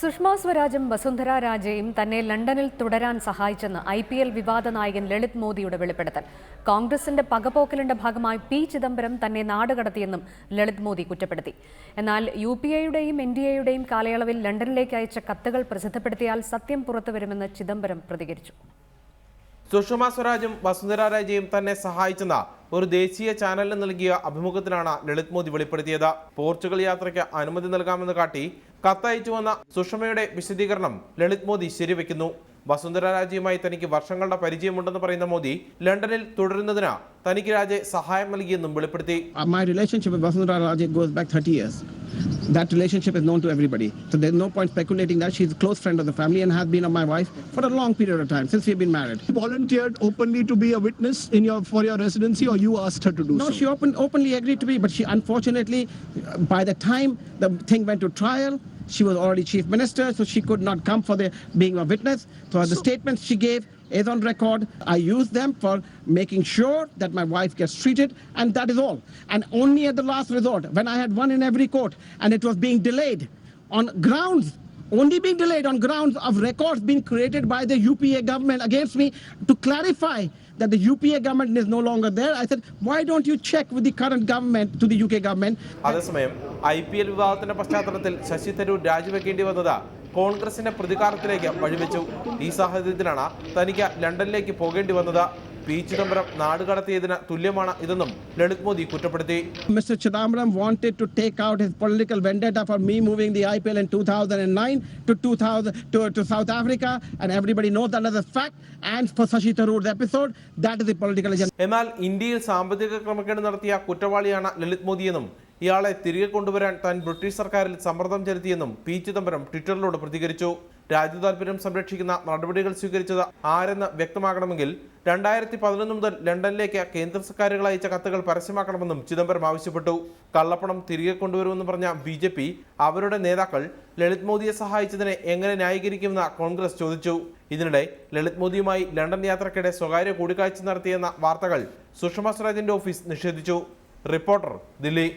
സുഷമ സ്വരാജും വസുന്ധര രാജയും തന്നെ ലണ്ടനിൽ തുടരാൻ സഹായിച്ചെന്ന് IPL വിവാദ നായകൻ ലളിത് മോദിയുടെ വെളിപ്പെടുത്തൽ. കോൺഗ്രസിന്റെ പകപോക്കലിന്റെ ഭാഗമായി പി ചിദംബരം തന്നെ നാടുകടത്തിയെന്നും ലളിത് മോദി കുറ്റപ്പെടുത്തി. എന്നാൽ UPA-യുടെയും NDA-യുടെയും കാലയളവിൽ ലണ്ടനിലേക്ക് അയച്ച കത്തുകൾ പ്രസിദ്ധപ്പെടുത്തിയാൽ സത്യം പുറത്തുവരുമെന്ന് ചിദംബരം പ്രതികരിച്ചു. സുഷമ സ്വരാജും വസുന്ധര രാജയും തന്നെ സഹായിച്ചെന്ന ഒരു ദേശീയ ചാനലിന് നൽകിയ അഭിമുഖത്തിലാണ് ലളിത് മോദി വെളിപ്പെടുത്തിയത്. പോർച്ചുഗൽ യാത്രയ്ക്ക് അനുമതി നൽകാമെന്ന് കാട്ടി കത്തയച്ചുവെന്ന സുഷമയുടെ വിശദീകരണം ലളിത് മോദി ശരിവെക്കുന്നു. വസുന്ധര രാജയുമായി തനിക്ക് വർഷങ്ങളുടെ പരിചയമുണ്ടെന്ന് പറയുന്ന മോദി ലണ്ടനിൽ തുടരുന്നതിന് തനിക്ക് രാജയെ സഹായം നൽകിയെന്നും വെളിപ്പെടുത്തി. My relationship with Vasundhara Raje goes back 30 years. That relationship is known to everybody. So there's no point speculating that. She's a close friend of the family and has been my wife for a long period of time since we've been married. She volunteered openly to be a witness for your residency, or you asked her to do so? No, she openly agreed to be, but she unfortunately, by the time the thing went to trial, she was already chief minister, so she could not come for being a witness. So the statements she gave is on record. I used them for making sure that my wife gets treated, and that is all. And only at the last resort, when I had won in every court and it was being delayed on grounds, only being delayed on grounds of records being created by the UPA government against me to clarify that the UPA government is no longer there, I said, why don't you check with the current government to the UK government? അതേസമയം IPL വിവാദത്തിന്റെ പശ്ചാത്തലത്തിൽ ശശി തരൂർ രാജിവെക്കേണ്ടി വന്നത് കോൺഗ്രസിന്റെ പ്രതികാരത്തിലേക്ക് വഴിവെച്ചു. ഈ സാഹചര്യത്തിലാണ് തനിക്ക് ലണ്ടനിലേക്ക് പോകേണ്ടി വന്നത്. P Chidambaram നാടുകടത്തിയതിന് തുല്യമാണ് ഇതെന്നും ലളിത് മോദി കുറ്റപ്പെടുത്തി. Mr. Chidambaram wanted to take out his political vendetta for me moving the IPL in 2009 to South Africa, and everybody knows that as a fact. And for Shashi Tharoor's episode, that is the political agenda. എന്നാൽ ഇന്ത്യയിൽ സാമ്പത്തിക ക്രമക്കേട് നടത്തിയ കുറ്റവാളിയാണ് ലളിത് മോദിയെന്നും ഇയാളെ തിരികെ കൊണ്ടുവരാൻ താൻ British സർക്കാരിൽ സമ്മർദ്ദം ചെലുത്തിയെന്നും പി ചിദംബരം ട്വിറ്ററിലൂടെ പ്രതികരിച്ചു. രാജ്യതാൽപര്യം സംരക്ഷിക്കുന്ന നടപടികൾ സ്വീകരിച്ചത് ആരെന്ന് വ്യക്തമാക്കണമെങ്കിൽ 2011 മുതൽ ലണ്ടനിലേക്ക് കേന്ദ്ര സർക്കാരുകൾ അയച്ച കത്തുകൾ പരസ്യമാക്കണമെന്നും ചിദംബരം ആവശ്യപ്പെട്ടു. കള്ളപ്പണം തിരികെ കൊണ്ടുവരുമെന്ന് പറഞ്ഞ BJP അവരുടെ നേതാക്കൾ ലളിത് മോദിയെ സഹായിച്ചതിനെ എങ്ങനെ ന്യായീകരിക്കുമെന്ന് കോൺഗ്രസ് ചോദിച്ചു. ഇതിനിടെ ലളിത് മോദിയുമായി ലണ്ടൻ യാത്രക്കിടെ സ്വകാര്യ കൂടിക്കാഴ്ച നടത്തിയെന്ന വാർത്തകൾ സുഷമ സ്വരാജിന്റെ ഓഫീസ് നിഷേധിച്ചു. റിപ്പോർട്ടർ, ദില്ലി.